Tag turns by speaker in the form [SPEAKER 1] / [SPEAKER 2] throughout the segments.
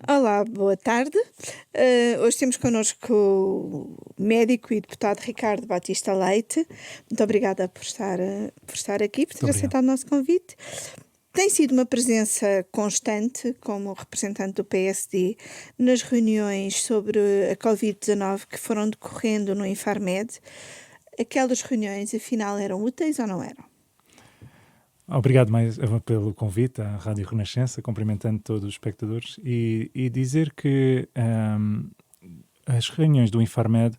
[SPEAKER 1] Olá, boa tarde. Hoje temos connosco o médico e deputado Ricardo Batista Leite. Muito obrigada por estar aqui, por
[SPEAKER 2] Muito
[SPEAKER 1] ter
[SPEAKER 2] obrigado.
[SPEAKER 1] aceitado o nosso convite. Tem sido uma presença constante como representante do PSD nas reuniões sobre a Covid-19 que foram decorrendo no Infarmed. Aquelas reuniões, afinal, eram úteis ou não eram?
[SPEAKER 2] Obrigado mais pelo convite à Rádio Renascença, cumprimentando todos os espectadores e dizer que as reuniões do Infarmed,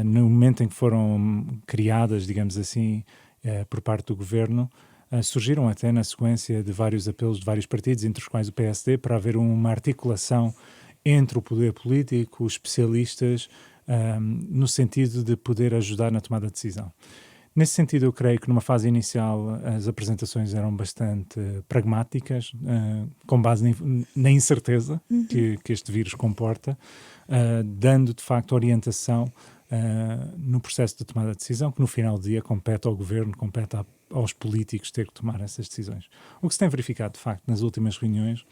[SPEAKER 2] no momento em que foram criadas, digamos assim, por parte do Governo, surgiram até na sequência de vários apelos de vários partidos, entre os quais o PSD, para haver uma articulação entre o poder político, os especialistas, no sentido de poder ajudar na tomada de decisão. Nesse sentido, eu creio que numa fase inicial as apresentações eram bastante pragmáticas, com base na incerteza que este vírus comporta, dando de facto orientação no processo de tomada de decisão, que no final do dia compete ao governo, compete aos políticos ter que tomar essas decisões. O que se tem verificado de facto nas últimas reuniões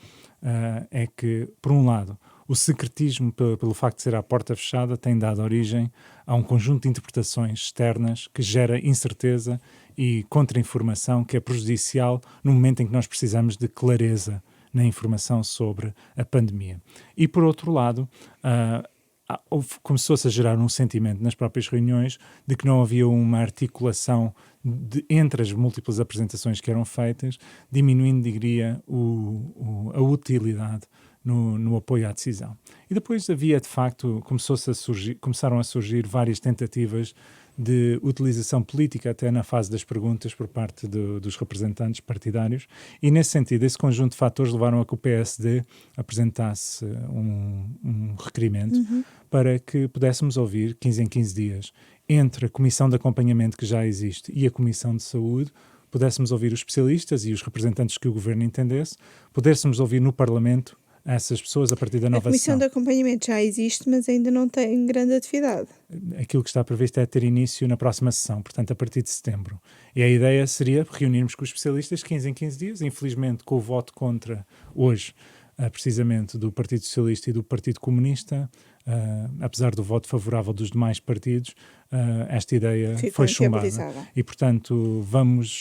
[SPEAKER 2] é que, por um lado, o secretismo, pelo facto de ser à porta fechada, tem dado origem a um conjunto de interpretações externas que gera incerteza e contra-informação que é prejudicial no momento em que nós precisamos de clareza na informação sobre a pandemia. E, por outro lado, começou-se a gerar um sentimento nas próprias reuniões de que não havia uma articulação entre as múltiplas apresentações que eram feitas, diminuindo, diria, a utilidade no apoio à decisão. E depois havia, de facto, começaram a surgir várias tentativas de utilização política até na fase das perguntas por parte dos representantes partidários, e nesse sentido esse conjunto de fatores levaram a que o PSD apresentasse um requerimento para que pudéssemos ouvir 15 em 15 dias entre a Comissão de Acompanhamento que já existe e a Comissão de Saúde, pudéssemos ouvir os especialistas e os representantes que o Governo entendesse, pudéssemos ouvir no Parlamento essas pessoas a partir da nova
[SPEAKER 1] A Comissão
[SPEAKER 2] sessão.
[SPEAKER 1] de Acompanhamento já existe, mas ainda não tem grande atividade.
[SPEAKER 2] Aquilo que está previsto é ter início na próxima sessão, portanto a partir de setembro. E a ideia seria reunirmos com os especialistas 15 em 15 dias, infelizmente com o voto contra hoje, precisamente do Partido Socialista e do Partido Comunista, apesar do voto favorável dos demais partidos, esta ideia foi chumbada. E, portanto,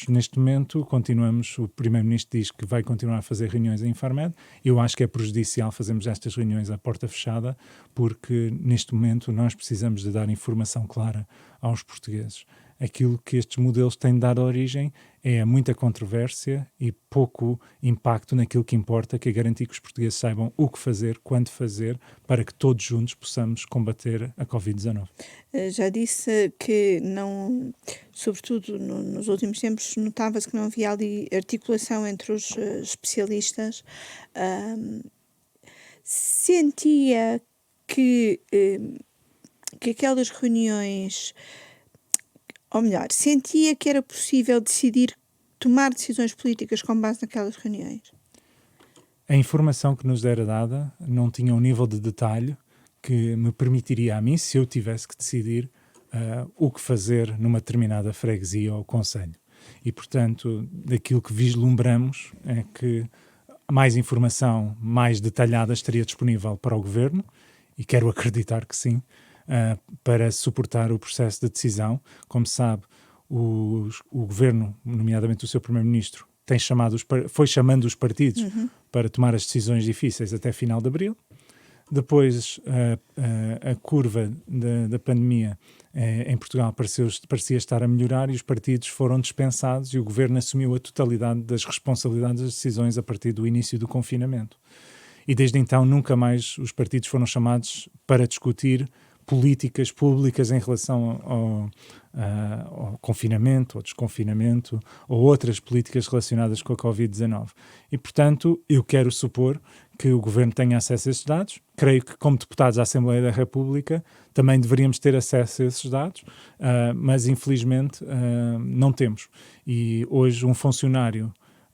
[SPEAKER 2] neste momento, continuamos, o Primeiro-Ministro diz que vai continuar a fazer reuniões em Infarmed. Eu acho que é prejudicial fazermos estas reuniões à porta fechada, porque neste momento nós precisamos de dar informação clara aos portugueses. Aquilo que estes modelos têm dado origem é muita controvérsia e pouco impacto naquilo que importa, que é garantir que os portugueses saibam o que fazer, quando fazer, para que todos juntos possamos combater a Covid-19.
[SPEAKER 1] Já disse que não, sobretudo nos últimos tempos, notava-se que não havia ali articulação entre os especialistas. Sentia que aquelas reuniões, ou melhor, sentia que era possível tomar decisões políticas com base naquelas reuniões?
[SPEAKER 2] A informação que nos era dada não tinha um nível de detalhe que me permitiria a mim, se eu tivesse que decidir o que fazer numa determinada freguesia ou concelho. E, portanto, daquilo que vislumbramos é que mais informação mais detalhada estaria disponível para o Governo, e quero acreditar que sim, para suportar o processo de decisão. Como sabe, o Governo, nomeadamente o seu Primeiro-Ministro, foi chamando os partidos para tomar as decisões difíceis até final de abril. Depois, a curva da pandemia em Portugal parecia estar a melhorar e os partidos foram dispensados e o Governo assumiu a totalidade das responsabilidades das decisões a partir do início do confinamento. E desde então nunca mais os partidos foram chamados para discutir políticas públicas em relação ao confinamento, ao desconfinamento ou outras políticas relacionadas com a Covid-19. E, portanto, eu quero supor que o Governo tenha acesso a esses dados. Creio que, como deputados da Assembleia da República, também deveríamos ter acesso a esses dados, mas, infelizmente, não temos. E hoje um funcionário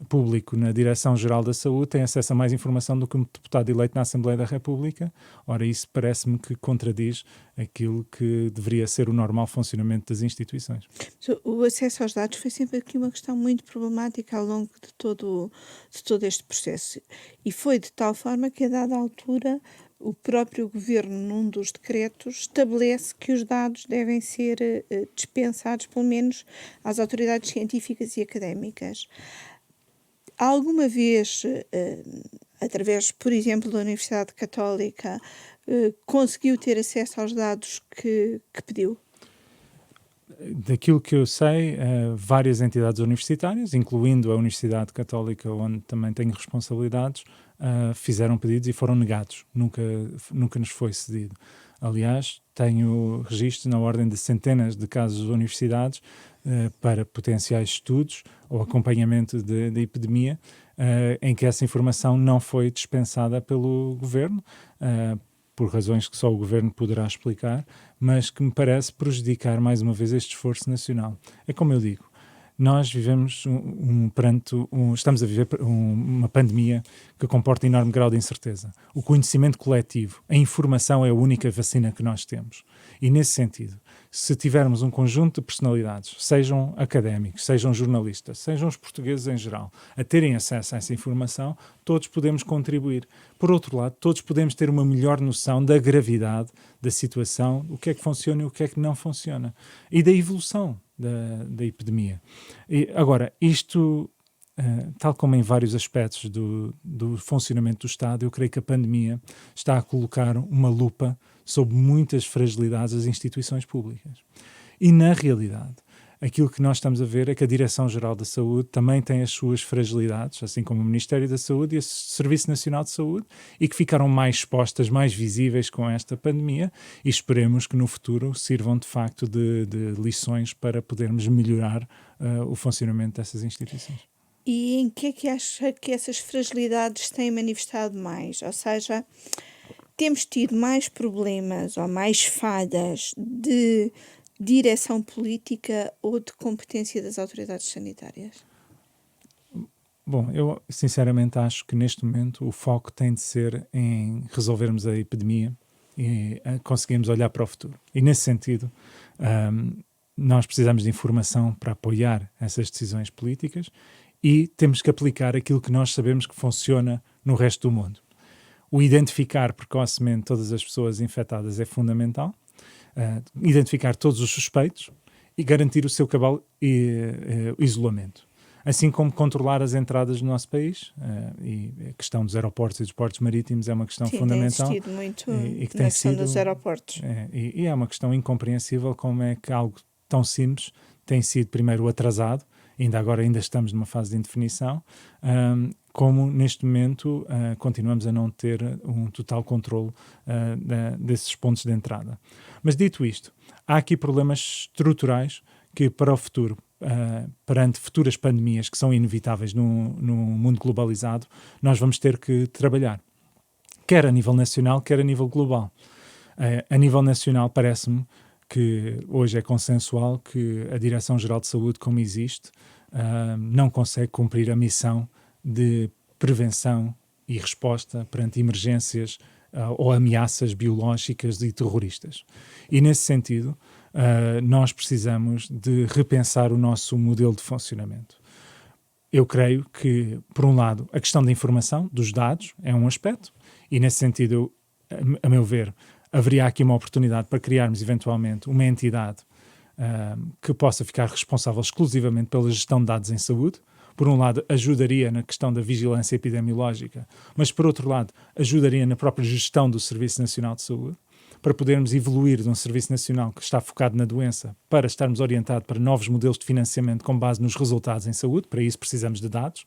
[SPEAKER 2] público na Direção-Geral da Saúde tem acesso a mais informação do que um deputado eleito na Assembleia da República. Ora, isso parece-me que contradiz aquilo que deveria ser o normal funcionamento das instituições.
[SPEAKER 1] O acesso aos dados foi sempre aqui uma questão muito problemática ao longo de todo este processo. E foi de tal forma que, a dada altura, o próprio governo, num dos decretos, estabelece que os dados devem ser dispensados, pelo menos, às autoridades científicas e académicas. Alguma vez, através, por exemplo, da Universidade Católica, conseguiu ter acesso aos dados que pediu?
[SPEAKER 2] Daquilo que eu sei, várias entidades universitárias, incluindo a Universidade Católica, onde também tenho responsabilidades, fizeram pedidos e foram negados. Nunca nos foi cedido. Aliás, tenho registros na ordem de centenas de casos de universidades para potenciais estudos ou acompanhamento da epidemia, em que essa informação não foi dispensada pelo governo, por razões que só o governo poderá explicar, mas que me parece prejudicar mais uma vez este esforço nacional. É como eu digo, nós vivemos estamos a viver uma pandemia que comporta enorme grau de incerteza. O conhecimento coletivo, a informação é a única vacina que nós temos. E nesse sentido, se tivermos um conjunto de personalidades, sejam académicos, sejam jornalistas, sejam os portugueses em geral, a terem acesso a essa informação, todos podemos contribuir. Por outro lado, todos podemos ter uma melhor noção da gravidade da situação, o que é que funciona e o que é que não funciona. E da evolução da epidemia. E, agora, isto, tal como em vários aspectos do funcionamento do Estado, eu creio que a pandemia está a colocar uma lupa sobre muitas fragilidades das instituições públicas. E, na realidade, aquilo que nós estamos a ver é que a Direção-Geral da Saúde também tem as suas fragilidades, assim como o Ministério da Saúde e o Serviço Nacional de Saúde, e que ficaram mais expostas, mais visíveis com esta pandemia, e esperemos que no futuro sirvam de facto de lições para podermos melhorar o funcionamento dessas instituições.
[SPEAKER 1] E em que é que acha que essas fragilidades têm manifestado mais? Ou seja, temos tido mais problemas ou mais falhas de direção política ou de competência das autoridades sanitárias?
[SPEAKER 2] Bom, eu sinceramente acho que neste momento o foco tem de ser em resolvermos a epidemia e conseguirmos olhar para o futuro. E nesse sentido, nós precisamos de informação para apoiar essas decisões políticas e temos que aplicar aquilo que nós sabemos que funciona no resto do mundo. O identificar precocemente todas as pessoas infectadas é fundamental, identificar todos os suspeitos e garantir o seu cabal isolamento. Assim como controlar as entradas no nosso país, e a questão dos aeroportos e dos portos marítimos é uma questão fundamental.
[SPEAKER 1] Tem insistido muito na questão dos aeroportos.
[SPEAKER 2] E é uma questão incompreensível como é que algo tão simples tem sido primeiro atrasado, ainda estamos numa fase de indefinição, como neste momento continuamos a não ter um total controle desses pontos de entrada. Mas dito isto, há aqui problemas estruturais que para o futuro, perante futuras pandemias que são inevitáveis no mundo globalizado, nós vamos ter que trabalhar, quer a nível nacional, quer a nível global. A nível nacional parece-me que hoje é consensual que a Direção-Geral de Saúde, como existe, não consegue cumprir a missão de prevenção e resposta perante emergências ou ameaças biológicas e terroristas. E nesse sentido, nós precisamos de repensar o nosso modelo de funcionamento. Eu creio que, por um lado, a questão da informação, dos dados, é um aspecto, e nesse sentido, a meu ver, haveria aqui uma oportunidade para criarmos eventualmente uma entidade que possa ficar responsável exclusivamente pela gestão de dados em saúde. Por um lado, ajudaria na questão da vigilância epidemiológica, mas por outro lado, ajudaria na própria gestão do Serviço Nacional de Saúde, para podermos evoluir de um Serviço Nacional que está focado na doença para estarmos orientados para novos modelos de financiamento com base nos resultados em saúde. Para isso precisamos de dados,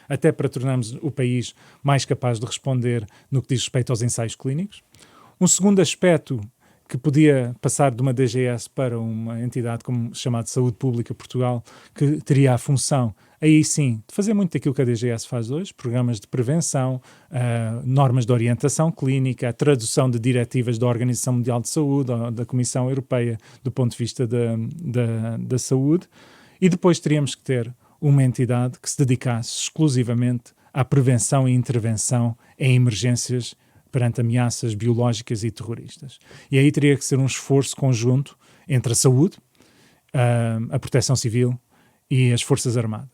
[SPEAKER 2] até para tornarmos o país mais capaz de responder no que diz respeito aos ensaios clínicos. Um segundo aspecto que podia passar de uma DGS para uma entidade como chamada Saúde Pública Portugal, que teria a função, aí sim, de fazer muito daquilo que a DGS faz hoje, programas de prevenção, normas de orientação clínica, a tradução de diretivas da Organização Mundial de Saúde, da Comissão Europeia, do ponto de vista da saúde, e depois teríamos que ter uma entidade que se dedicasse exclusivamente à prevenção e intervenção em emergências perante ameaças biológicas e terroristas. E aí teria que ser um esforço conjunto entre a saúde, a proteção civil e as Forças Armadas.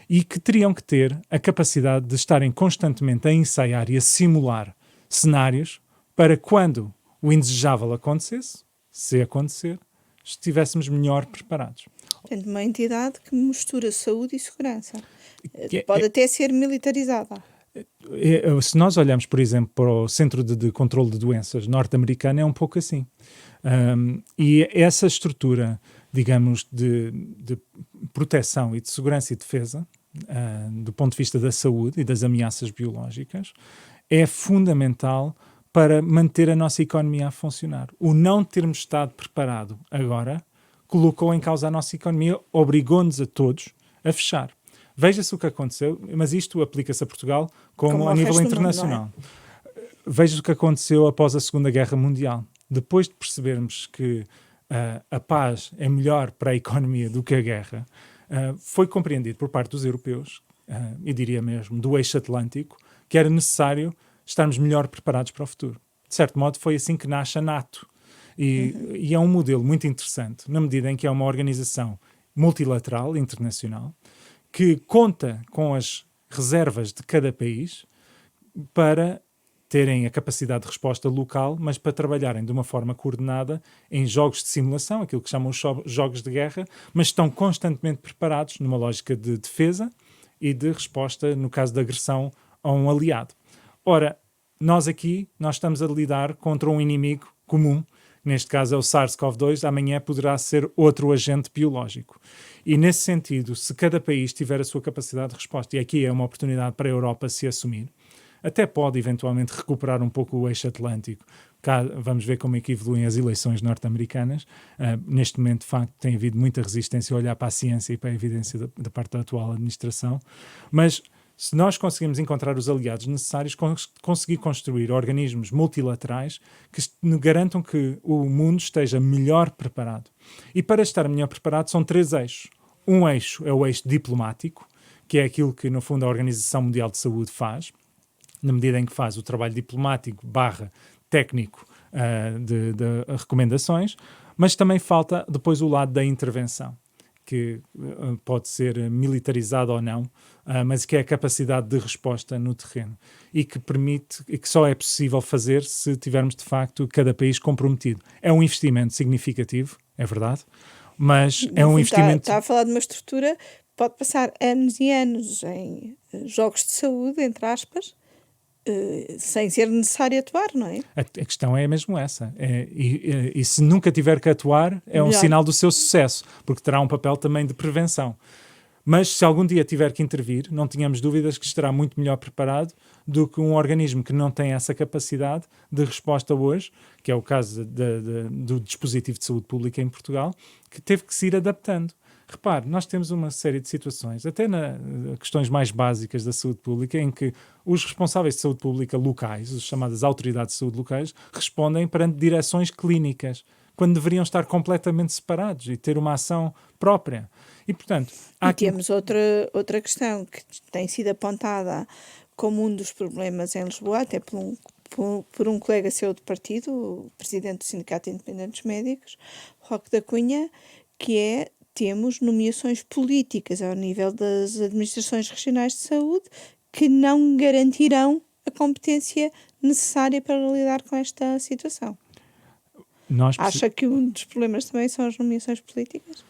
[SPEAKER 2] E que teriam que ter a capacidade de estarem constantemente a ensaiar e a simular cenários para quando o indesejável acontecesse, se acontecer, estivéssemos melhor preparados.
[SPEAKER 1] Portanto, uma entidade que mistura saúde e segurança. Pode até ser militarizada.
[SPEAKER 2] Se nós olharmos, por exemplo, para o Centro de Controlo de Doenças norte-americano, é um pouco assim. E essa estrutura, digamos, de proteção e de segurança e defesa, do ponto de vista da saúde e das ameaças biológicas, é fundamental para manter a nossa economia a funcionar. O não termos estado preparado agora colocou em causa a nossa economia, obrigou-nos a todos a fechar. Veja-se o que aconteceu, mas isto aplica-se a Portugal como a nível internacional.
[SPEAKER 1] Mundo, não é?
[SPEAKER 2] Veja o que aconteceu após a Segunda Guerra Mundial. Depois de percebermos que a paz é melhor para a economia do que a guerra, foi compreendido por parte dos europeus, e diria mesmo do eixo atlântico, que era necessário estarmos melhor preparados para o futuro. De certo modo, foi assim que nasce a NATO. E é um modelo muito interessante, na medida em que é uma organização multilateral, internacional, que conta com as reservas de cada país para terem a capacidade de resposta local, mas para trabalharem de uma forma coordenada em jogos de simulação, aquilo que chamam os jogos de guerra, mas estão constantemente preparados numa lógica de defesa e de resposta no caso de agressão a um aliado. Ora, nós estamos a lidar contra um inimigo comum, neste caso é o SARS-CoV-2, amanhã poderá ser outro agente biológico. E nesse sentido, se cada país tiver a sua capacidade de resposta, e aqui é uma oportunidade para a Europa se assumir, até pode eventualmente recuperar um pouco o eixo atlântico. Vamos ver como é que evoluem as eleições norte-americanas. Neste momento, de facto, tem havido muita resistência a olhar para a ciência e para a evidência da parte da atual administração. Mas se nós conseguimos encontrar os aliados necessários, conseguir construir organismos multilaterais que garantam que o mundo esteja melhor preparado. E para estar melhor preparado são 3 eixos. Um eixo é o eixo diplomático, que é aquilo que, no fundo, a Organização Mundial de Saúde faz, na medida em que faz o trabalho diplomático / técnico de recomendações, mas também falta depois o lado da intervenção, que pode ser militarizado ou não, mas que é a capacidade de resposta no terreno e que permite, e que só é possível fazer se tivermos de facto cada país comprometido. É um investimento significativo, é verdade, mas é um investimento...
[SPEAKER 1] Está a falar de uma estrutura que pode passar anos e anos em jogos de saúde, entre aspas, sem ser necessário atuar, não é?
[SPEAKER 2] A questão é mesmo essa. E se nunca tiver que atuar, é um sinal do seu sucesso, porque terá um papel também de prevenção. Mas se algum dia tiver que intervir, não tenhamos dúvidas que estará muito melhor preparado do que um organismo que não tem essa capacidade de resposta hoje, que é o caso do dispositivo de saúde pública em Portugal, que teve que se ir adaptando. Repare, nós temos uma série de situações, até nas questões mais básicas da saúde pública, em que os responsáveis de saúde pública locais, as chamadas autoridades de saúde locais, respondem perante direções clínicas, quando deveriam estar completamente separados e ter uma ação própria. E, portanto,
[SPEAKER 1] temos outra questão que tem sido apontada como um dos problemas em Lisboa, até por um colega seu de partido, o presidente do Sindicato Independente dos Médicos, Roque da Cunha, que é: temos nomeações políticas ao nível das administrações regionais de saúde que não garantirão a competência necessária para lidar com esta situação. Acha que um dos problemas também são as nomeações políticas?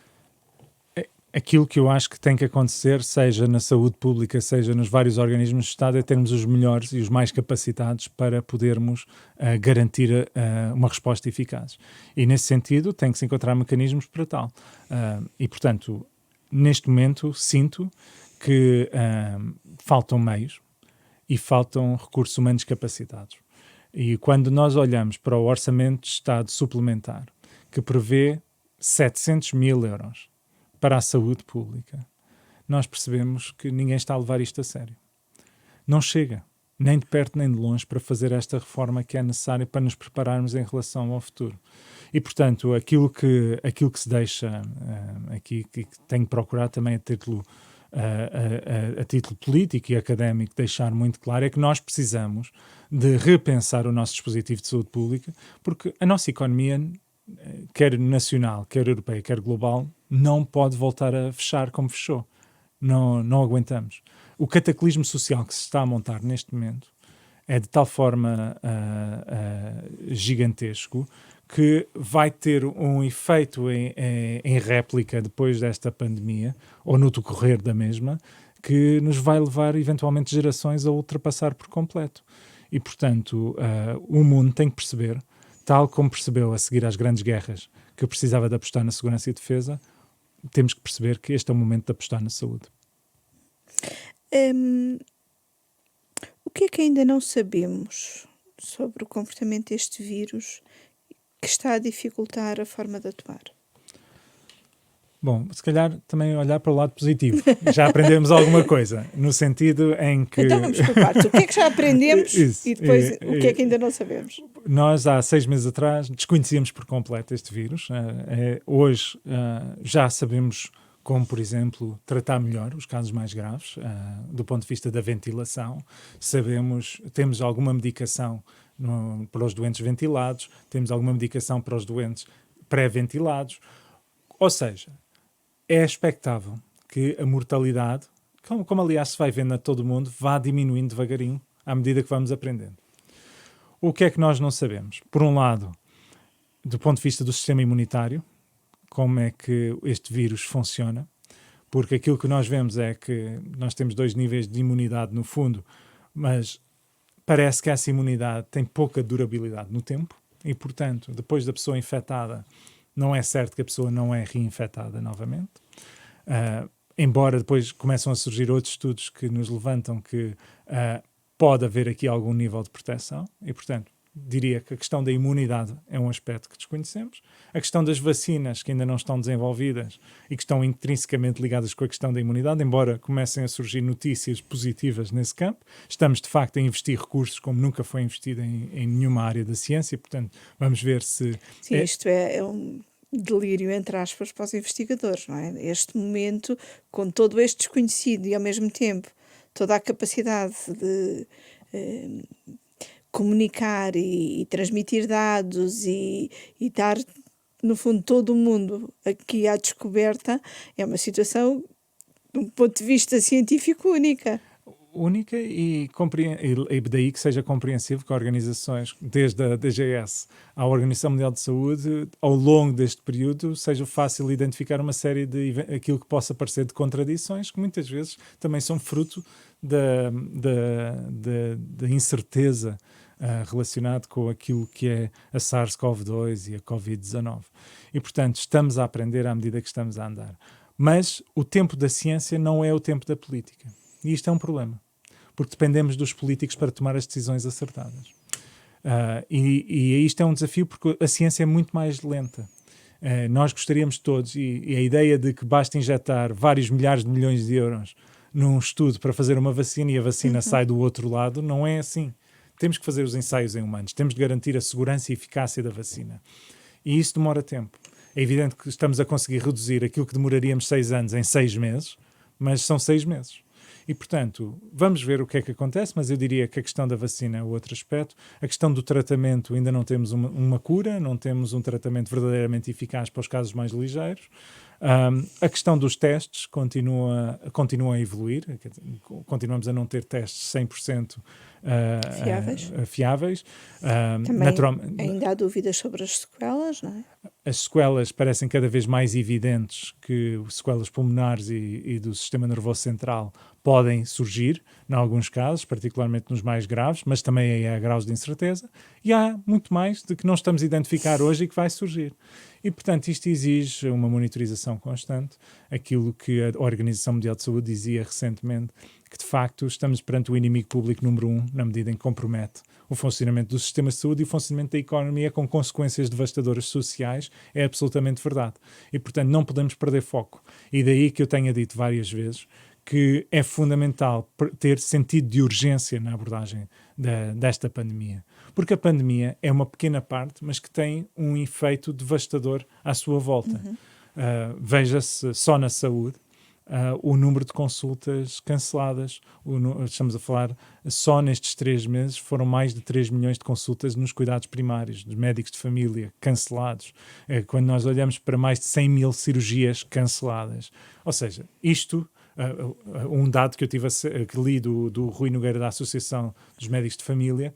[SPEAKER 2] Aquilo que eu acho que tem que acontecer, seja na saúde pública, seja nos vários organismos de Estado, é termos os melhores e os mais capacitados para podermos garantir uma resposta eficaz. E, nesse sentido, tem que se encontrar mecanismos para tal. E, portanto, neste momento, sinto que faltam meios e faltam recursos humanos capacitados. E quando nós olhamos para o Orçamento de Estado suplementar, que prevê 700 mil euros para a saúde pública, nós percebemos que ninguém está a levar isto a sério. Não chega, nem de perto nem de longe, para fazer esta reforma que é necessária para nos prepararmos em relação ao futuro. E, portanto, aquilo que se deixa aqui, que tenho procurado também a título a título político e académico, deixar muito claro é que nós precisamos de repensar o nosso dispositivo de saúde pública, porque a nossa economia, quer nacional, quer europeia, quer global, não pode voltar a fechar como fechou. Não aguentamos. O cataclismo social que se está a montar neste momento é de tal forma gigantesco que vai ter um efeito em réplica depois desta pandemia, ou no decorrer da mesma, que nos vai levar eventualmente gerações a ultrapassar por completo. E, portanto, o mundo tem que perceber, tal como percebeu a seguir às grandes guerras, que precisava de apostar na segurança e defesa, temos que perceber que este é o momento de apostar na saúde.
[SPEAKER 1] O que é que ainda não sabemos sobre o comportamento deste vírus que está a dificultar a forma de atuar?
[SPEAKER 2] Bom, se calhar também olhar para o lado positivo. Já aprendemos alguma coisa, no sentido em que...
[SPEAKER 1] Então vamos por partes. O que é que já aprendemos e depois o que é que ainda não sabemos?
[SPEAKER 2] Nós, há 6 meses atrás, desconhecíamos por completo este vírus. Hoje já sabemos como, por exemplo, tratar melhor os casos mais graves, do ponto de vista da ventilação. Temos alguma medicação para os doentes ventilados, temos alguma medicação para os doentes pré-ventilados. Ou seja, é expectável que a mortalidade, como aliás se vai vendo a todo mundo, vá diminuindo devagarinho à medida que vamos aprendendo. O que é que nós não sabemos? Por um lado, do ponto de vista do sistema imunitário, como é que este vírus funciona, porque aquilo que nós vemos é que nós temos 2 níveis de imunidade no fundo, mas parece que essa imunidade tem pouca durabilidade no tempo e, portanto, depois da pessoa infectada, não é certo que a pessoa não é reinfetada novamente. Embora depois começam a surgir outros estudos que nos levantam que pode haver aqui algum nível de proteção e, portanto, diria que a questão da imunidade é um aspecto que desconhecemos. A questão das vacinas, que ainda não estão desenvolvidas e que estão intrinsecamente ligadas com a questão da imunidade, embora comecem a surgir notícias positivas nesse campo, estamos de facto a investir recursos como nunca foi investido em nenhuma área da ciência, portanto, vamos ver se...
[SPEAKER 1] Sim, isto é um delírio, entre aspas, para os investigadores, não é? Este momento, com todo este desconhecido e, ao mesmo tempo, toda a capacidade de comunicar e transmitir dados e dar, no fundo, todo o mundo aqui à descoberta, é uma situação, de um ponto de vista científico, única.
[SPEAKER 2] Única e daí que seja compreensível que organizações, desde a DGS à Organização Mundial de Saúde, ao longo deste período, seja fácil identificar uma série de aquilo que possa parecer de contradições, que muitas vezes também são fruto da incerteza relacionado com aquilo que é a SARS-CoV-2 e a Covid-19. E, portanto, estamos a aprender à medida que estamos a andar. Mas o tempo da ciência não é o tempo da política. E isto é um problema, porque dependemos dos políticos para tomar as decisões acertadas. E isto é um desafio porque a ciência é muito mais lenta. Nós gostaríamos todos, e a ideia de que basta injetar vários milhares de milhões de euros num estudo para fazer uma vacina e a vacina sai do outro lado, não é assim. Temos que fazer os ensaios em humanos, temos de garantir a segurança e eficácia da vacina. E isso demora tempo. É evidente que estamos a conseguir reduzir aquilo que demoraríamos 6 anos em 6 meses, mas são 6 meses. E, portanto, vamos ver o que é que acontece, mas eu diria que a questão da vacina é outro aspecto. A questão do tratamento, ainda não temos uma cura, não temos um tratamento verdadeiramente eficaz para os casos mais ligeiros. A questão dos testes continua a evoluir, continuamos a não ter testes 100% fiáveis.
[SPEAKER 1] Também ainda há dúvidas sobre as sequelas, não é?
[SPEAKER 2] As sequelas parecem cada vez mais evidentes, que sequelas pulmonares e do sistema nervoso central podem surgir, em alguns casos, particularmente nos mais graves, mas também aí há graus de incerteza, e há muito mais de que não estamos a identificar hoje e que vai surgir. E, portanto, isto exige uma monitorização constante, aquilo que a Organização Mundial de Saúde dizia recentemente, que de facto estamos perante o inimigo público número 1, na medida em que compromete o funcionamento do sistema de saúde e o funcionamento da economia com consequências devastadoras sociais, é absolutamente verdade. E, portanto, não podemos perder foco. E daí que eu tenha dito várias vezes que é fundamental ter sentido de urgência na abordagem desta pandemia. Porque a pandemia é uma pequena parte, mas que tem um efeito devastador à sua volta. Veja-se só na saúde. o número de consultas canceladas. Estamos a falar, só nestes 3 meses foram mais de 3 milhões de consultas nos cuidados primários, dos médicos de família cancelados. Quando nós olhamos para mais de 100 mil cirurgias canceladas. Ou seja, isto, um dado que eu que li do Rui Nogueira da Associação dos Médicos de Família,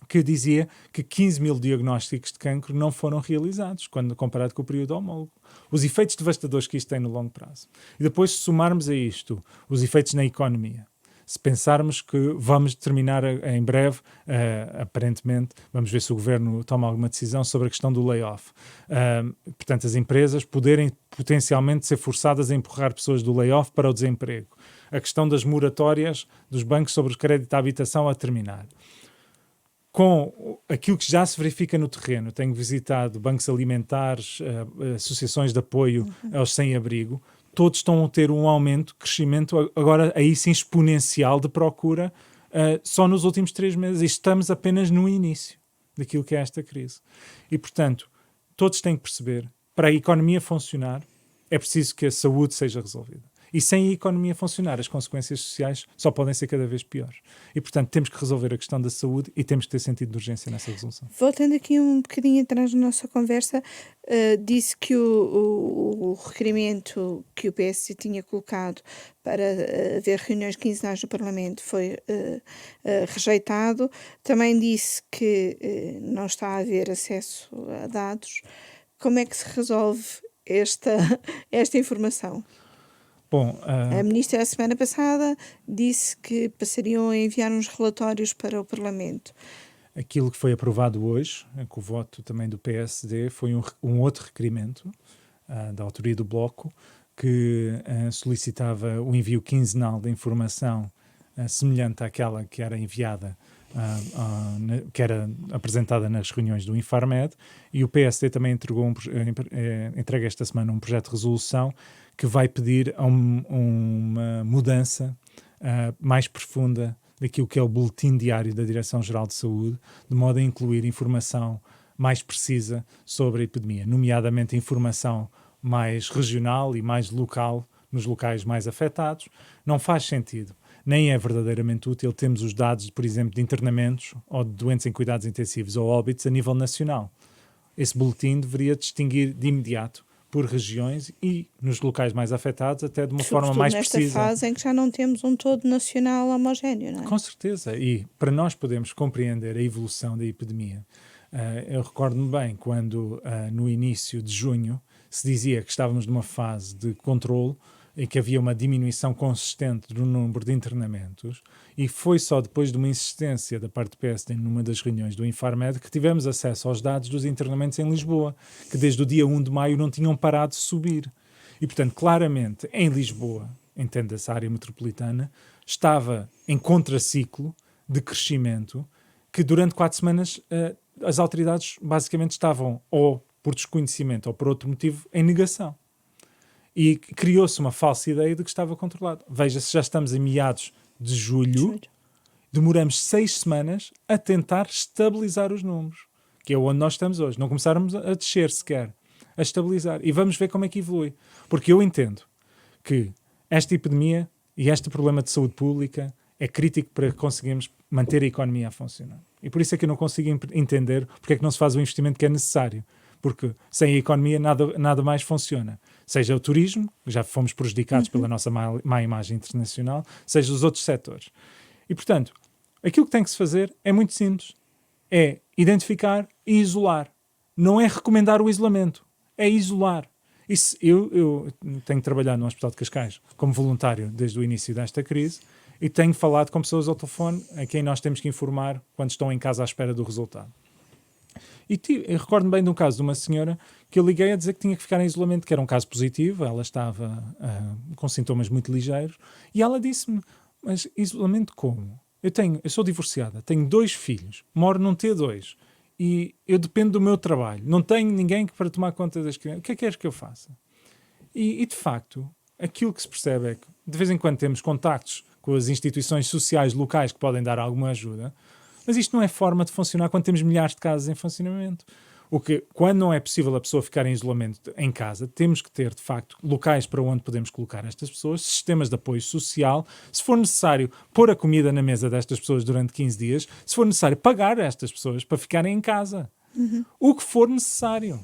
[SPEAKER 2] que dizia que 15 mil diagnósticos de cancro não foram realizados, quando comparado com o período homólogo. Os efeitos devastadores que isto tem no longo prazo. E depois, se somarmos a isto os efeitos na economia, se pensarmos que vamos terminar em breve, aparentemente, vamos ver se o Governo toma alguma decisão sobre a questão do layoff. Portanto, as empresas poderem potencialmente ser forçadas a empurrar pessoas do layoff para o desemprego. A questão das moratórias dos bancos sobre o crédito à habitação a terminar. Com aquilo que já se verifica no terreno, tenho visitado bancos alimentares, associações de apoio aos sem-abrigo, todos estão a ter um aumento, crescimento, agora aí sim exponencial de procura, só nos últimos 3 meses. E estamos apenas no início daquilo que é esta crise. E, portanto, todos têm que perceber, para a economia funcionar, é preciso que a saúde seja resolvida. E sem a economia funcionar, as consequências sociais só podem ser cada vez piores. E, portanto, temos que resolver a questão da saúde e temos que ter sentido de urgência nessa resolução.
[SPEAKER 1] Voltando aqui um bocadinho atrás da nossa conversa, disse que o requerimento que o PSD tinha colocado para haver reuniões quinzenais no Parlamento foi rejeitado. Também disse que não está a haver acesso a dados. Como é que se resolve esta informação?
[SPEAKER 2] Bom,
[SPEAKER 1] a Ministra, a semana passada, disse que passariam a enviar uns relatórios para o Parlamento.
[SPEAKER 2] Aquilo que foi aprovado hoje, com o voto também do PSD, foi um outro requerimento da autoria do Bloco, que solicitava o envio quinzenal de informação semelhante àquela que era enviada, que era apresentada nas reuniões do Infarmed, e o PSD também entrega esta semana um projeto de resolução que vai pedir uma mudança mais profunda daquilo que é o boletim diário da Direção-Geral de Saúde, de modo a incluir informação mais precisa sobre a epidemia, nomeadamente informação mais regional e mais local, nos locais mais afetados. Não faz sentido, nem é verdadeiramente útil termos os dados, por exemplo, de internamentos ou de doentes em cuidados intensivos ou óbitos a nível nacional. Esse boletim deveria distinguir de imediato por regiões e nos locais mais afetados até de uma forma mais precisa.
[SPEAKER 1] Nesta fase em que já não temos um todo nacional homogéneo, não é?
[SPEAKER 2] Com certeza. E para nós podermos compreender a evolução da epidemia, eu recordo-me bem quando no início de junho se dizia que estávamos numa fase de controle em que havia uma diminuição consistente do número de internamentos, e foi só depois de uma insistência da parte do PSD numa das reuniões do Infarmed que tivemos acesso aos dados dos internamentos em Lisboa, que desde o dia 1 de maio não tinham parado de subir. E, portanto, claramente, em Lisboa, entenda-se a área metropolitana, estava em contraciclo de crescimento que durante 4 semanas as autoridades basicamente estavam, ou por desconhecimento ou por outro motivo, em negação. E criou-se uma falsa ideia de que estava controlado. Veja, se já estamos em meados de julho, demoramos 6 semanas a tentar estabilizar os números, que é onde nós estamos hoje. Não começarmos a descer sequer, a estabilizar. E vamos ver como é que evolui. Porque eu entendo que esta epidemia e este problema de saúde pública é crítico para conseguirmos manter a economia a funcionar. E por isso é que eu não consigo entender porque é que não se faz o investimento que é necessário. Porque sem a economia nada mais funciona. Seja o turismo, já fomos prejudicados pela nossa má imagem internacional, seja os outros setores. E, portanto, aquilo que tem que se fazer é muito simples. É identificar e isolar. Não é recomendar o isolamento, é isolar. Isso, eu tenho trabalhado no Hospital de Cascais como voluntário desde o início desta crise e tenho falado com pessoas ao telefone a quem nós temos que informar quando estão em casa à espera do resultado. E eu recordo-me bem de um caso de uma senhora que eu liguei a dizer que tinha que ficar em isolamento, que era um caso positivo, ela estava com sintomas muito ligeiros, e ela disse-me, mas isolamento como? Eu sou divorciada, tenho 2 filhos, moro num T2, e eu dependo do meu trabalho, não tenho ninguém para tomar conta das crianças, o que é que queres que eu faça? E de facto, aquilo que se percebe é que de vez em quando temos contactos com as instituições sociais locais que podem dar alguma ajuda, mas isto não é forma de funcionar quando temos milhares de casos em funcionamento. Quando não é possível a pessoa ficar em isolamento em casa, temos que ter, de facto, locais para onde podemos colocar estas pessoas, sistemas de apoio social, se for necessário pôr a comida na mesa destas pessoas durante 15 dias, se for necessário pagar a estas pessoas para ficarem em casa. O que for necessário.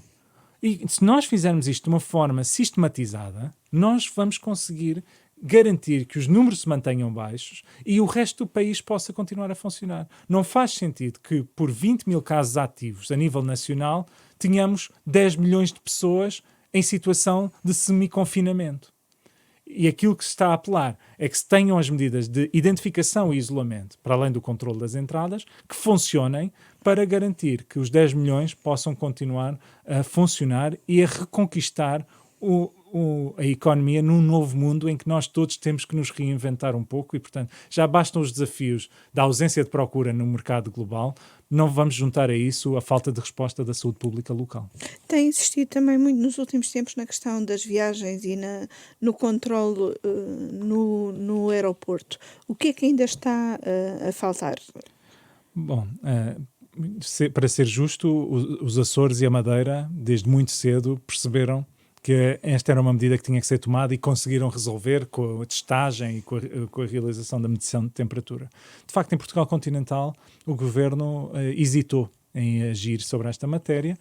[SPEAKER 2] E se nós fizermos isto de uma forma sistematizada, nós vamos conseguir garantir que os números se mantenham baixos e o resto do país possa continuar a funcionar. Não faz sentido que, por 20 mil casos ativos a nível nacional, tenhamos 10 milhões de pessoas em situação de semi-confinamento. E aquilo que se está a apelar é que se tenham as medidas de identificação e isolamento, para além do controle das entradas, que funcionem para garantir que os 10 milhões possam continuar a funcionar e a reconquistar a economia num novo mundo em que nós todos temos que nos reinventar um pouco e, portanto, já bastam os desafios da ausência de procura no mercado global, não vamos juntar a isso a falta de resposta da saúde pública local.
[SPEAKER 1] Tem insistido também muito nos últimos tempos na questão das viagens e no controle no aeroporto. O que é que ainda está a faltar?
[SPEAKER 2] Bom, para ser justo, os Açores e a Madeira, desde muito cedo, perceberam que esta era uma medida que tinha que ser tomada e conseguiram resolver com a testagem e com a realização da medição de temperatura. De facto, em Portugal continental, o governo hesitou em agir sobre esta matéria.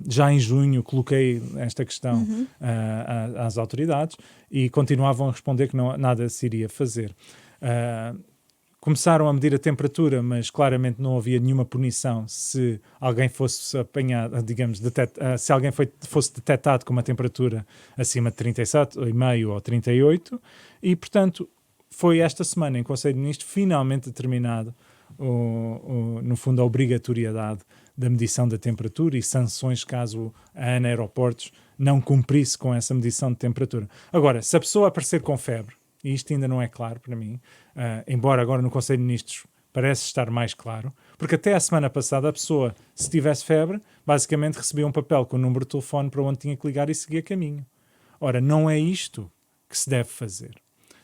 [SPEAKER 2] Já em junho coloquei esta questão às autoridades e continuavam a responder que nada se iria fazer. Começaram a medir a temperatura, mas claramente não havia nenhuma punição se alguém fosse apanhado, digamos, se alguém fosse detectado com uma temperatura acima de 37,5 ou 38, e, portanto, foi esta semana em Conselho de Ministros finalmente determinado, no fundo, a obrigatoriedade da medição da temperatura e sanções caso a ANA Aeroportos não cumprisse com essa medição de temperatura. Agora, se a pessoa aparecer com febre, e isto ainda não é claro para mim, embora agora no Conselho de Ministros parece estar mais claro, porque até a semana passada a pessoa, se tivesse febre, basicamente recebia um papel com o número de telefone para onde tinha que ligar e seguia caminho. Ora, não é isto que se deve fazer.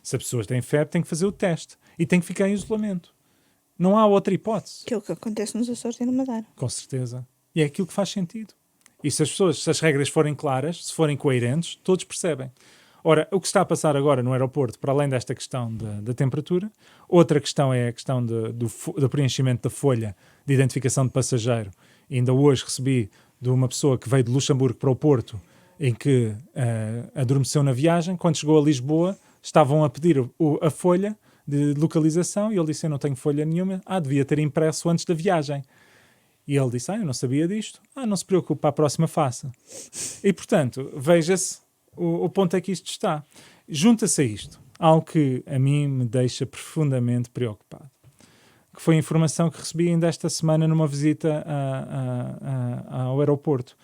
[SPEAKER 2] Se a pessoa tem febre, tem que fazer o teste e tem que ficar em isolamento. Não há outra hipótese.
[SPEAKER 1] Que é o que acontece nos Açores e na Madeira.
[SPEAKER 2] Com certeza. E é aquilo que faz sentido. E se as regras forem claras, se forem coerentes, todos percebem. Ora, o que está a passar agora no aeroporto, para além desta questão da temperatura, outra questão é a questão do preenchimento da folha de identificação de passageiro. E ainda hoje recebi de uma pessoa que veio de Luxemburgo para o Porto, em que adormeceu na viagem. Quando chegou a Lisboa, estavam a pedir a folha de localização e ele disse: eu não tenho folha nenhuma. Devia ter impresso antes da viagem. E ele disse: eu não sabia disto. Não se preocupe, para a próxima faça. E, portanto, veja-se o ponto é que isto está. Junta-se a isto algo que a mim me deixa profundamente preocupado, que foi a informação que recebi ainda esta semana numa visita ao aeroporto,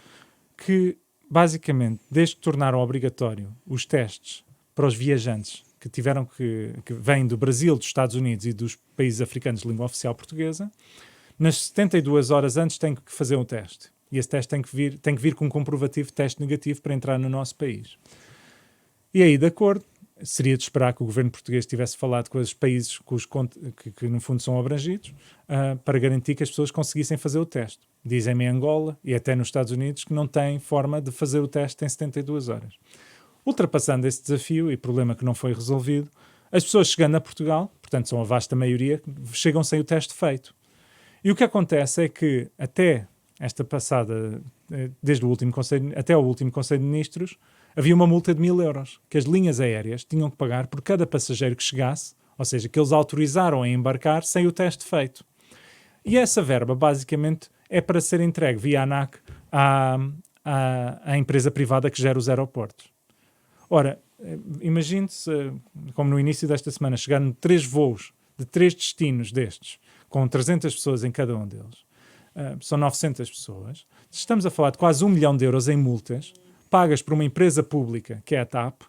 [SPEAKER 2] que basicamente, desde que tornaram obrigatório os testes para os viajantes que vêm do Brasil, dos Estados Unidos e dos países africanos de língua oficial portuguesa, nas 72 horas antes têm que fazer um teste. E esse teste tem que vir com um comprovativo de teste negativo para entrar no nosso país. E aí, de acordo, seria de esperar que o governo português tivesse falado com os países que no fundo são abrangidos, para garantir que as pessoas conseguissem fazer o teste. Dizem-me em Angola e até nos Estados Unidos que não têm forma de fazer o teste em 72 horas. Ultrapassando esse desafio e problema que não foi resolvido, as pessoas chegando a Portugal, portanto são a vasta maioria, chegam sem o teste feito. E o que acontece é que até esta passada, desde o último até o último Conselho de Ministros, havia uma multa de 1.000 euros que as linhas aéreas tinham que pagar por cada passageiro que chegasse, ou seja, que eles autorizaram a embarcar sem o teste feito. E essa verba, basicamente, é para ser entregue via ANAC à empresa privada que gera os aeroportos. Ora, imagine-se, como no início desta semana, chegaram 3 voos de 3 destinos destes, com 300 pessoas em cada um deles. São 900 pessoas. Estamos a falar de quase 1 milhão de euros em multas, pagas por uma empresa pública, que é a TAP,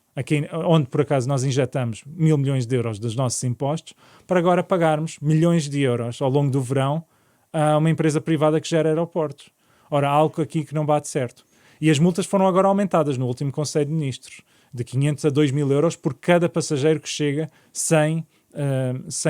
[SPEAKER 2] onde por acaso nós injetamos 1.000 milhões de euros dos nossos impostos, para agora pagarmos milhões de euros ao longo do verão a uma empresa privada que gera aeroportos. Ora, há algo aqui que não bate certo. E as multas foram agora aumentadas no último Conselho de Ministros, de 500 a 2.000 euros por cada passageiro que chega sem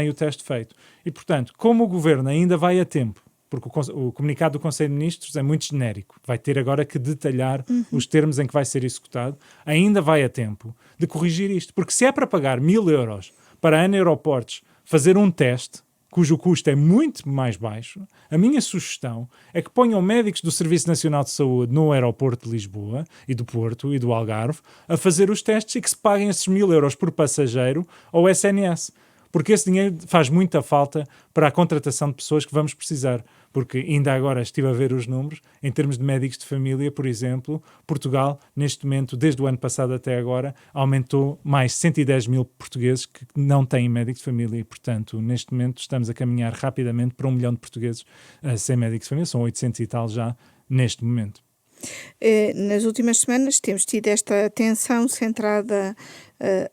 [SPEAKER 2] o teste feito. E, portanto, como o Governo ainda vai a tempo porque o comunicado do Conselho de Ministros é muito genérico. Vai ter agora que detalhar os termos em que vai ser executado. Ainda vai a tempo de corrigir isto. Porque se é para pagar 1.000 euros para a ANA Aeroportos fazer um teste, cujo custo é muito mais baixo, a minha sugestão é que ponham médicos do Serviço Nacional de Saúde no aeroporto de Lisboa e do Porto e do Algarve a fazer os testes e que se paguem esses 1.000 euros por passageiro ao SNS. Porque esse dinheiro faz muita falta para a contratação de pessoas que vamos precisar. Porque ainda agora estive a ver os números, em termos de médicos de família, por exemplo, Portugal, neste momento, desde o ano passado até agora, aumentou mais 110 mil portugueses que não têm médico de família e, portanto, neste momento estamos a caminhar rapidamente para 1 milhão de portugueses sem médico de família, são 800 e tal já neste momento.
[SPEAKER 1] Nas últimas semanas temos tido esta atenção centrada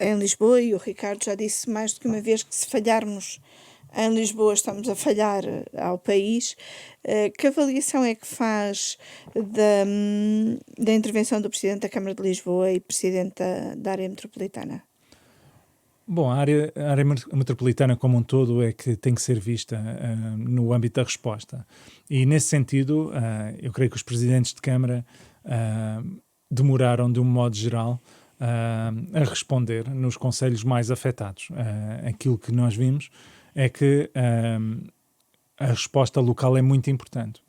[SPEAKER 1] em Lisboa e o Ricardo já disse mais do que uma vez que se falharmos em Lisboa estamos a falhar ao país. Que avaliação é que faz da intervenção do Presidente da Câmara de Lisboa e Presidente da área metropolitana?
[SPEAKER 2] Bom, a área metropolitana como um todo é que tem que ser vista no âmbito da resposta. E nesse sentido, eu creio que os presidentes de Câmara demoraram, de um modo geral, a responder nos concelhos mais afetados. Aquilo que nós vimos é que a resposta local é muito importante.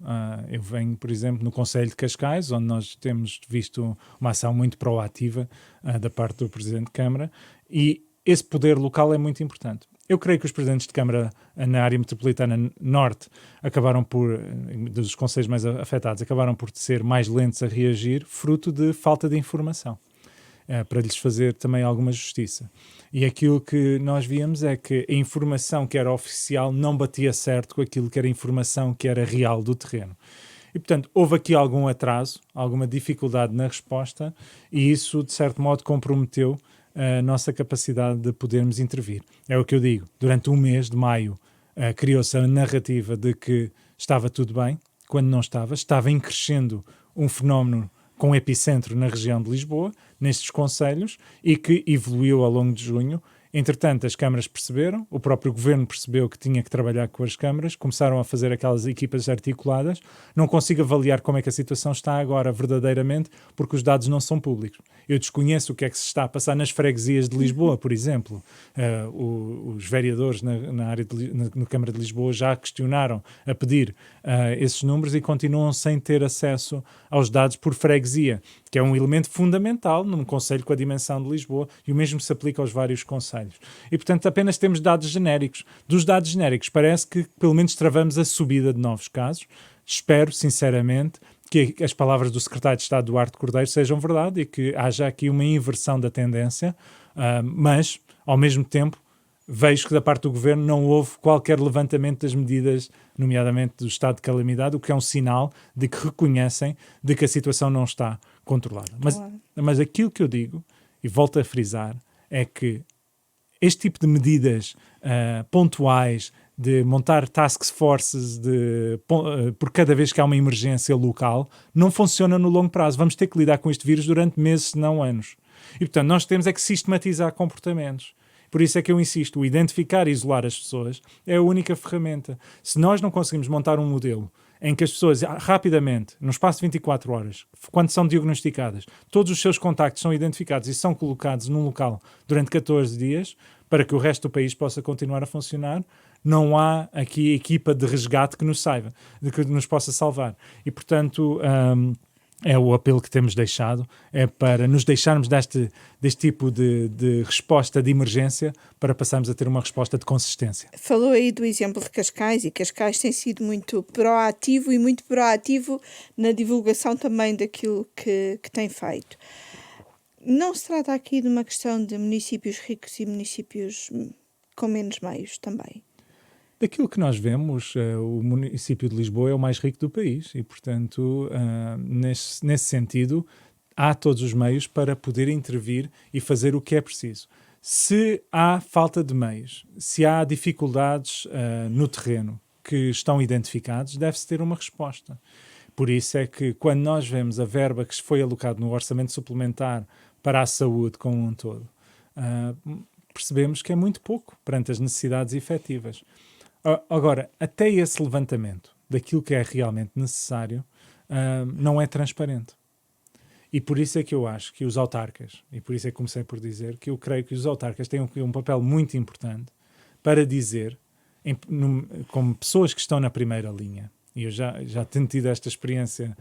[SPEAKER 2] Eu venho, por exemplo, no Conselho de Cascais, onde nós temos visto uma ação muito proativa da parte do Presidente de Câmara, e esse poder local é muito importante. Eu creio que os presidentes de Câmara na área metropolitana norte dos concelhos mais afetados, acabaram por ser mais lentos a reagir, fruto de falta de informação, para lhes fazer também alguma justiça. E aquilo que nós víamos é que a informação que era oficial não batia certo com aquilo que era a informação que era real do terreno. E, portanto, houve aqui algum atraso, alguma dificuldade na resposta, e isso, de certo modo, comprometeu a nossa capacidade de podermos intervir. É o que eu digo. Durante um mês de maio criou-se a narrativa de que estava tudo bem, quando não estava. Estava em crescendo um fenómeno com epicentro na região de Lisboa, nestes concelhos, e que evoluiu ao longo de junho. Entretanto, as câmaras perceberam, o próprio governo percebeu que tinha que trabalhar com as câmaras, começaram a fazer aquelas equipas articuladas. Não consigo avaliar como é que a situação está agora verdadeiramente, porque os dados não são públicos. Eu desconheço o que é que se está a passar nas freguesias de Lisboa, por exemplo. Os vereadores na Câmara de Lisboa já questionaram a pedir esses números e continuam sem ter acesso aos dados por freguesia, que é um elemento fundamental num concelho com a dimensão de Lisboa, e o mesmo se aplica aos vários concelhos. E, portanto, apenas temos dados genéricos. Dos dados genéricos, parece que, pelo menos, travamos a subida de novos casos. Espero, sinceramente, que as palavras do secretário de Estado, Duarte Cordeiro, sejam verdade e que haja aqui uma inversão da tendência, mas, ao mesmo tempo, vejo que da parte do Governo não houve qualquer levantamento das medidas, nomeadamente do estado de calamidade, o que é um sinal de que reconhecem de que a situação não está controlada. Mas aquilo que eu digo, e volto a frisar, é que este tipo de medidas pontuais, de montar task forces por cada vez que há uma emergência local, não funciona no longo prazo. Vamos ter que lidar com este vírus durante meses, se não anos. E, portanto, nós temos é que sistematizar comportamentos. Por isso é que eu insisto, o identificar e isolar as pessoas é a única ferramenta. Se nós não conseguimos montar um modelo em que as pessoas rapidamente, no espaço de 24 horas, quando são diagnosticadas, todos os seus contactos são identificados e são colocados num local durante 14 dias, para que o resto do país possa continuar a funcionar, não há aqui equipa de resgate que nos saiba, que nos possa salvar. E, portanto, é o apelo que temos deixado, é para nos deixarmos deste tipo de resposta de emergência para passarmos a ter uma resposta de consistência.
[SPEAKER 1] Falou aí do exemplo de Cascais, e Cascais tem sido muito proativo na divulgação também daquilo que tem feito. Não se trata aqui de uma questão de municípios ricos e municípios com menos meios também?
[SPEAKER 2] Daquilo que nós vemos, o município de Lisboa é o mais rico do país e, portanto, nesse sentido, há todos os meios para poder intervir e fazer o que é preciso. Se há falta de meios, se há dificuldades no terreno que estão identificados, deve-se ter uma resposta. Por isso é que, quando nós vemos a verba que foi alocada no orçamento suplementar para a saúde como um todo, percebemos que é muito pouco perante as necessidades efetivas. Agora, até esse levantamento daquilo que é realmente necessário não é transparente. E por isso é que eu acho que os autarcas, e por isso é que comecei por dizer que eu creio que os autarcas têm um papel muito importante para dizer, como pessoas que estão na primeira linha, e eu já tenho tido esta experiência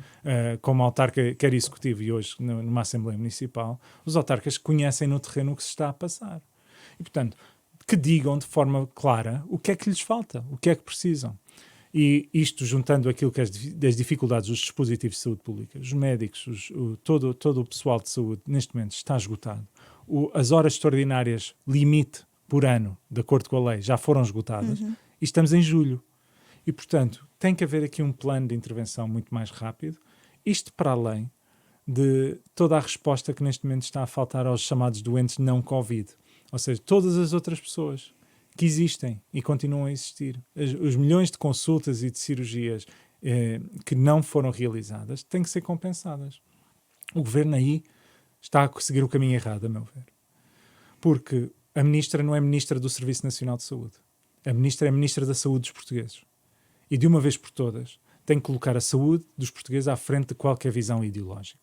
[SPEAKER 2] como autarca, quer executivo e hoje numa Assembleia Municipal, os autarcas conhecem no terreno o que se está a passar. E, portanto, que digam de forma clara o que é que lhes falta, o que é que precisam. E isto juntando aquilo que das dificuldades dos dispositivos de saúde pública, os médicos, todo o pessoal de saúde neste momento está esgotado. As horas extraordinárias limite por ano, de acordo com a lei, já foram esgotadas e estamos em julho. E, portanto, tem que haver aqui um plano de intervenção muito mais rápido, isto para além de toda a resposta que neste momento está a faltar aos chamados doentes não Covid. Ou seja, todas as outras pessoas que existem e continuam a existir. Os milhões de consultas e de cirurgias que não foram realizadas têm que ser compensadas. O governo aí está a seguir o caminho errado, a meu ver. Porque a ministra não é ministra do Serviço Nacional de Saúde. A ministra é ministra da Saúde dos portugueses. E de uma vez por todas tem que colocar a saúde dos portugueses à frente de qualquer visão ideológica.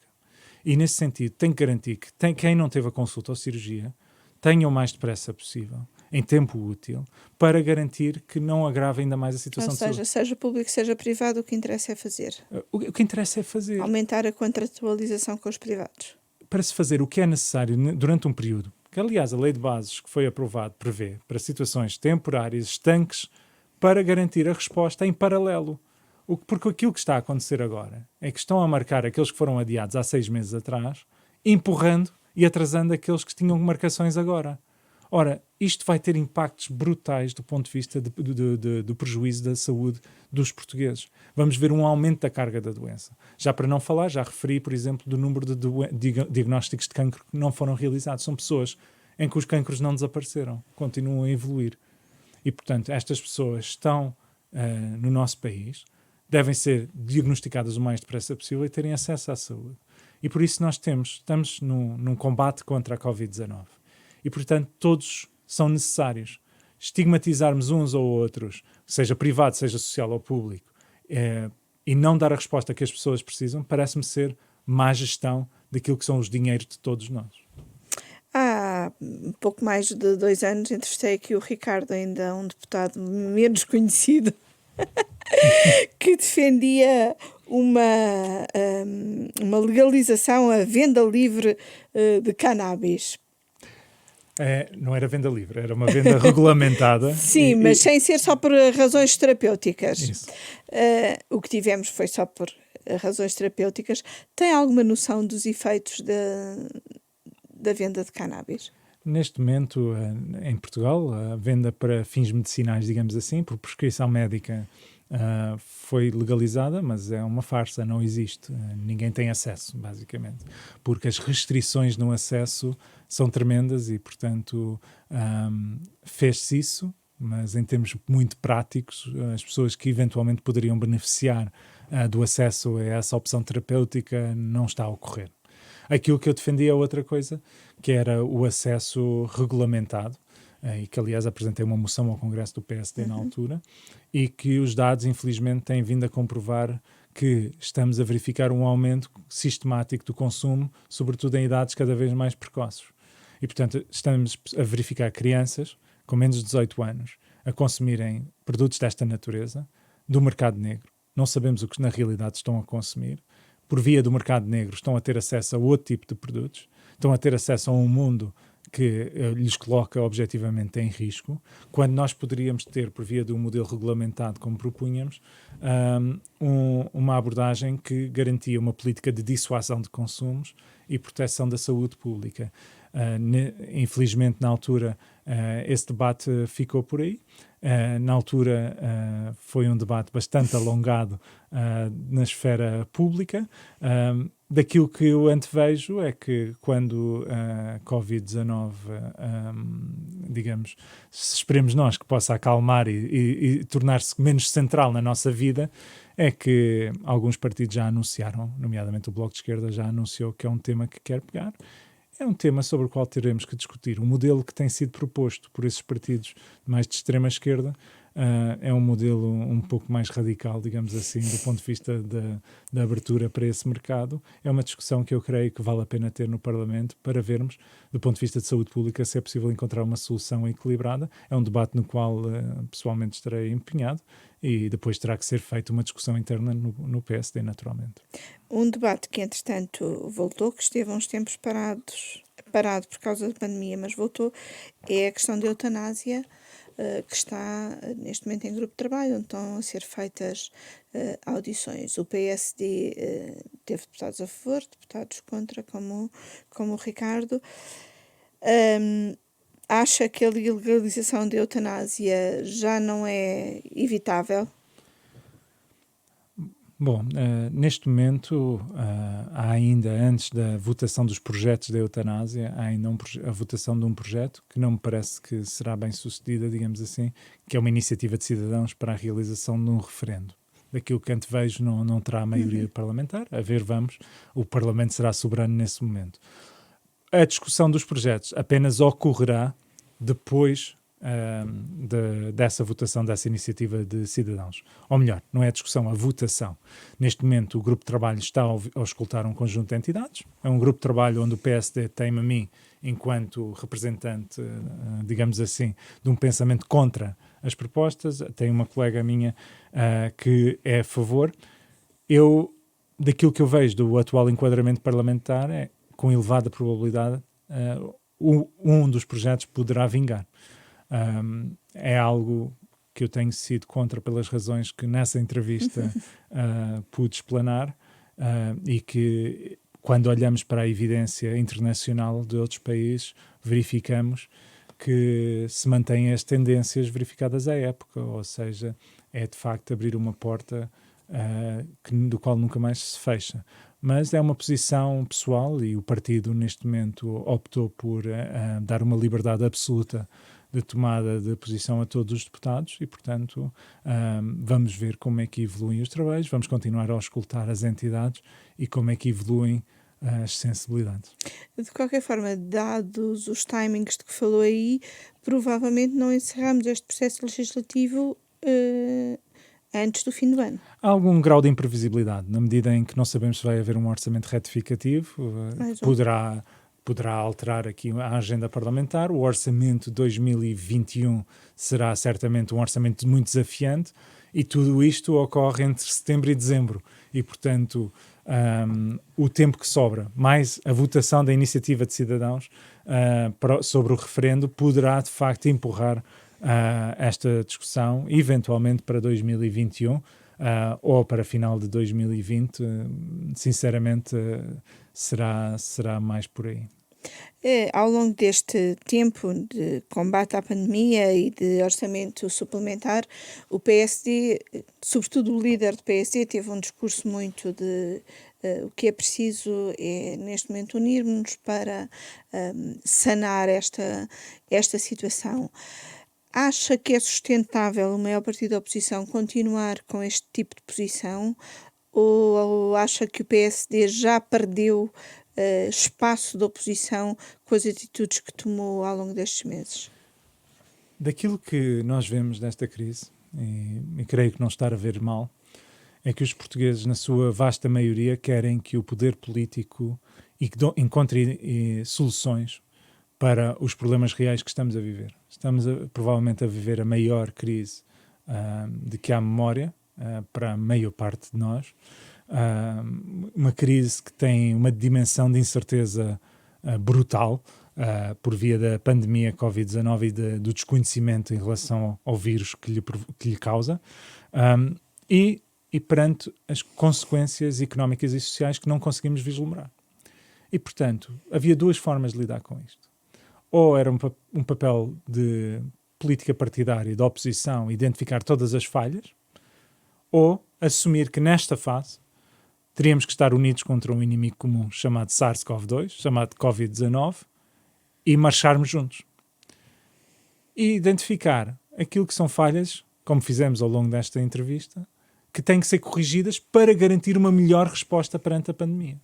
[SPEAKER 2] E nesse sentido tem que garantir que quem não teve a consulta ou cirurgia tenha o mais depressa possível, em tempo útil, para garantir que não agrave ainda mais a situação de saúde.
[SPEAKER 1] Ou seja, seja público, seja privado, o que interessa é fazer.
[SPEAKER 2] O que interessa é fazer.
[SPEAKER 1] Aumentar a contratualização com os privados.
[SPEAKER 2] Para se fazer o que é necessário durante um período, que aliás a lei de bases que foi aprovada prevê para situações temporárias, estanques, para garantir a resposta em paralelo. Porque aquilo que está a acontecer agora é que estão a marcar aqueles que foram adiados há 6 meses atrás, empurrando e atrasando aqueles que tinham marcações agora. Ora, isto vai ter impactos brutais do ponto de vista do prejuízo da saúde dos portugueses. Vamos ver um aumento da carga da doença. Já para não falar, já referi, por exemplo, do número de diagnósticos de cancro que não foram realizados. São pessoas em que os cancros não desapareceram, continuam a evoluir. E, portanto, estas pessoas estão no nosso país, devem ser diagnosticadas o mais depressa possível e terem acesso à saúde. E por isso nós estamos num combate contra a Covid-19. E, portanto, todos são necessários. Estigmatizarmos uns ou outros, seja privado, seja social ou público, e não dar a resposta que as pessoas precisam, parece-me ser má gestão daquilo que são os dinheiros de todos nós.
[SPEAKER 1] Há pouco mais de 2 anos entrevistei aqui o Ricardo, ainda um deputado menos conhecido, que defendia uma legalização, a venda livre de cannabis.
[SPEAKER 2] Não era venda livre, era uma venda regulamentada.
[SPEAKER 1] Sim, mas sem ser só por razões terapêuticas.
[SPEAKER 2] Isso.
[SPEAKER 1] O que tivemos foi só por razões terapêuticas. Tem alguma noção dos efeitos da venda de cannabis?
[SPEAKER 2] Neste momento, em Portugal, a venda para fins medicinais, digamos assim, por prescrição médica, foi legalizada, mas é uma farsa, não existe. Ninguém tem acesso, basicamente, porque as restrições no acesso são tremendas e, portanto, fez-se isso, mas em termos muito práticos, as pessoas que eventualmente poderiam beneficiar do acesso a essa opção terapêutica não está a ocorrer. Aquilo que eu defendia é outra coisa, que era o acesso regulamentado, e que aliás apresentei uma moção ao Congresso do PSD na altura, e que os dados infelizmente têm vindo a comprovar que estamos a verificar um aumento sistemático do consumo, sobretudo em idades cada vez mais precoces. E portanto estamos a verificar crianças com menos de 18 anos a consumirem produtos desta natureza do mercado negro. Não sabemos o que na realidade estão a consumir. Por via do mercado negro estão a ter acesso a outro tipo de produtos, estão a ter acesso a um mundo que lhes coloca objetivamente em risco, quando nós poderíamos ter, por via de um modelo regulamentado como propunhamos, uma abordagem que garantia uma política de dissuasão de consumos e proteção da saúde pública. Infelizmente, na altura, esse debate ficou por aí. Na altura foi um debate bastante alongado na esfera pública. Daquilo que eu antevejo é que quando a Covid-19, digamos, esperemos nós que possa acalmar e tornar-se menos central na nossa vida, é que alguns partidos já anunciaram, nomeadamente o Bloco de Esquerda já anunciou que é um tema que quer pegar. É um tema sobre o qual teremos que discutir. O modelo que tem sido proposto por esses partidos mais de extrema esquerda é um modelo um pouco mais radical, digamos assim, do ponto de vista da abertura para esse mercado. É uma discussão que eu creio que vale a pena ter no Parlamento para vermos, do ponto de vista de saúde pública, se é possível encontrar uma solução equilibrada. É um debate no qual pessoalmente estarei empenhado e depois terá que ser feita uma discussão interna no PSD, naturalmente.
[SPEAKER 1] Um debate que, entretanto, voltou, que esteve há uns tempos parado por causa da pandemia, mas voltou, é a questão da eutanásia, que está neste momento em grupo de trabalho, onde estão a ser feitas audições. O PSD teve deputados a favor, deputados contra, como o Ricardo. Acha que a legalização da eutanásia já não é evitável?
[SPEAKER 2] Bom, neste momento, há ainda, antes da votação dos projetos da eutanásia, há ainda a votação de um projeto que não me parece que será bem sucedida, digamos assim, que é uma iniciativa de cidadãos para a realização de um referendo. Daquilo que antevejo não terá maioria parlamentar, a ver, vamos, o Parlamento será soberano nesse momento. A discussão dos projetos apenas ocorrerá depois dessa votação, dessa iniciativa de cidadãos. Ou melhor, não é a discussão, a votação. Neste momento, o grupo de trabalho está a escutar um conjunto de entidades. É um grupo de trabalho onde o PSD tem-me a mim, enquanto representante, digamos assim, de um pensamento contra as propostas. Tem uma colega minha que é a favor. Daquilo que eu vejo do atual enquadramento parlamentar, com elevada probabilidade, um dos projetos poderá vingar. É algo que eu tenho sido contra pelas razões que nessa entrevista pude explanar, e que, quando olhamos para a evidência internacional de outros países, verificamos que se mantêm as tendências verificadas à época, ou seja, é de facto abrir uma porta do qual nunca mais se fecha. Mas é uma posição pessoal e o partido, neste momento, optou por dar uma liberdade absoluta de tomada de posição a todos os deputados e, portanto, vamos ver como é que evoluem os trabalhos, vamos continuar a auscultar as entidades e como é que evoluem as sensibilidades.
[SPEAKER 1] De qualquer forma, dados os timings de que falou aí, provavelmente não encerramos este processo legislativo antes do fim do ano.
[SPEAKER 2] Há algum grau de imprevisibilidade, na medida em que não sabemos se vai haver um orçamento retificativo, poderá alterar aqui a agenda parlamentar. O orçamento de 2021 será certamente um orçamento muito desafiante e tudo isto ocorre entre setembro e dezembro. E, portanto, o tempo que sobra, mais a votação da iniciativa de cidadãos sobre o referendo, poderá, de facto, empurrar esta discussão, eventualmente para 2021 ou para final de 2020. Sinceramente, será mais por aí.
[SPEAKER 1] Ao longo deste tempo de combate à pandemia e de orçamento suplementar, o PSD, sobretudo o líder do PSD, teve um discurso muito de o que é preciso é, neste momento, unirmos para sanar esta situação. Acha que é sustentável o maior partido da oposição continuar com este tipo de posição, ou acha que o PSD já perdeu espaço de oposição com as atitudes que tomou ao longo destes meses?
[SPEAKER 2] Daquilo que nós vemos desta crise, e creio que não estar a ver mal, é que os portugueses, na sua vasta maioria, querem que o poder político encontre soluções para os problemas reais que estamos a viver. Estamos provavelmente a viver a maior crise de que há memória para a maior parte de nós. Uma crise que tem uma dimensão de incerteza brutal por via da pandemia Covid-19 e do desconhecimento em relação ao vírus que lhe causa, e perante as consequências económicas e sociais que não conseguimos vislumbrar. E, portanto, havia duas formas de lidar com isto. Ou era um papel de política partidária, de oposição, identificar todas as falhas, ou assumir que nesta fase teríamos que estar unidos contra um inimigo comum chamado SARS-CoV-2, chamado Covid-19, e marcharmos juntos. E identificar aquilo que são falhas, como fizemos ao longo desta entrevista, que têm que ser corrigidas para garantir uma melhor resposta perante a pandemia.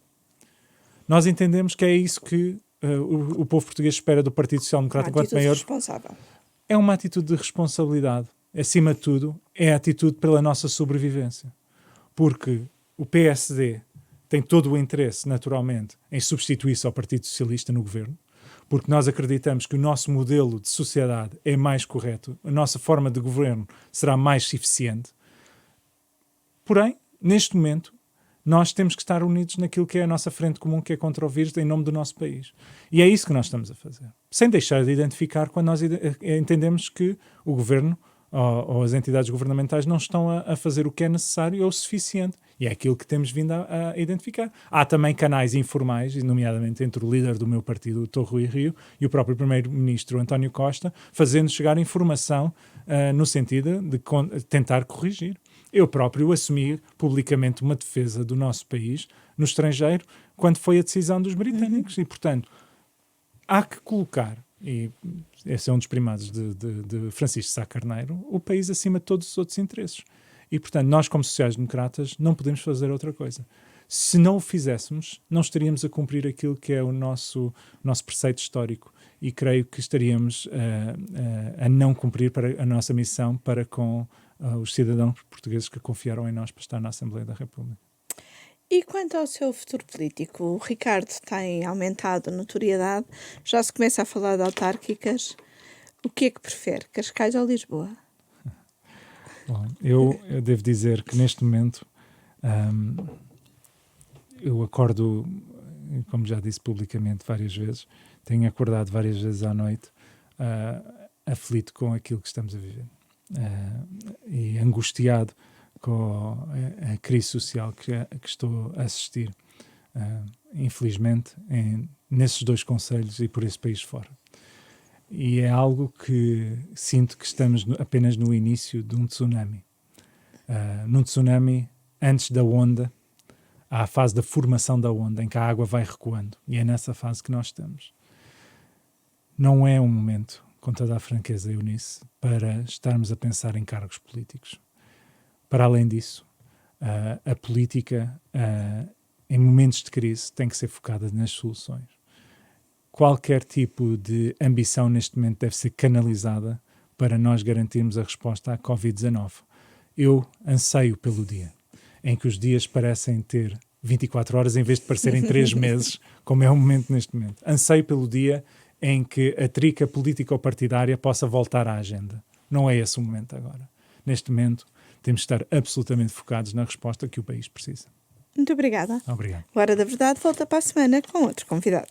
[SPEAKER 2] Nós entendemos que é isso que o povo português espera do Partido Social Democrata enquanto maior.
[SPEAKER 1] Responsável.
[SPEAKER 2] É uma atitude de responsabilidade. acima de tudo, é a atitude pela nossa sobrevivência. Porque o PSD tem todo o interesse, naturalmente, em substituir-se ao Partido Socialista no governo, porque nós acreditamos que o nosso modelo de sociedade é mais correto, a nossa forma de governo será mais eficiente. Porém, neste momento, nós temos que estar unidos naquilo que é a nossa frente comum, que é contra o vírus, em nome do nosso país. E é isso que nós estamos a fazer. Sem deixar de identificar quando nós entendemos que o governo ou as entidades governamentais não estão a fazer o que é necessário ou o suficiente. E é aquilo que temos vindo a identificar. Há também canais informais, nomeadamente entre o líder do meu partido, o Dr. Rui Rio, e o próprio primeiro-ministro António Costa, fazendo chegar informação no sentido de tentar corrigir. Eu próprio assumi publicamente uma defesa do nosso país no estrangeiro quando foi a decisão dos britânicos. E, portanto, há que colocar, e esse é um dos primados de Francisco Sá Carneiro, o país acima de todos os outros interesses. E, portanto, nós, como sociais-democratas, não podemos fazer outra coisa. Se não o fizéssemos, não estaríamos a cumprir aquilo que é o nosso preceito histórico. E creio que estaríamos a não cumprir a nossa missão para com os cidadãos portugueses que confiaram em nós para estar na Assembleia da República.
[SPEAKER 1] E quanto ao seu futuro político, o Ricardo tem aumentado a notoriedade, já se começa a falar de autárquicas. O que é que prefere, Cascais ou Lisboa?
[SPEAKER 2] Bom, eu devo dizer que neste momento eu acordo, como já disse publicamente várias vezes, tenho acordado várias vezes à noite aflito com aquilo que estamos a viver e angustiado com a crise social que estou a assistir, infelizmente, nesses 2 concelhos e por esse país fora. E é algo que sinto que estamos apenas no início de um tsunami. Num tsunami, antes da onda, há a fase da formação da onda, em que a água vai recuando. E é nessa fase que nós estamos. Não é um momento, com toda a franqueza, Eunice, para estarmos a pensar em cargos políticos. Para além disso, a política, em momentos de crise, tem que ser focada nas soluções. Qualquer tipo de ambição neste momento deve ser canalizada para nós garantirmos a resposta à Covid-19. Eu anseio pelo dia em que os dias parecem ter 24 horas em vez de parecerem 3 meses, como é o momento neste momento. Anseio pelo dia em que a trica político-partidária possa voltar à agenda. Não é esse o momento agora. Neste momento, temos de estar absolutamente focados na resposta que o país precisa.
[SPEAKER 1] Muito obrigada.
[SPEAKER 2] Obrigado.
[SPEAKER 1] A Hora da Verdade volta para a semana com outro convidado.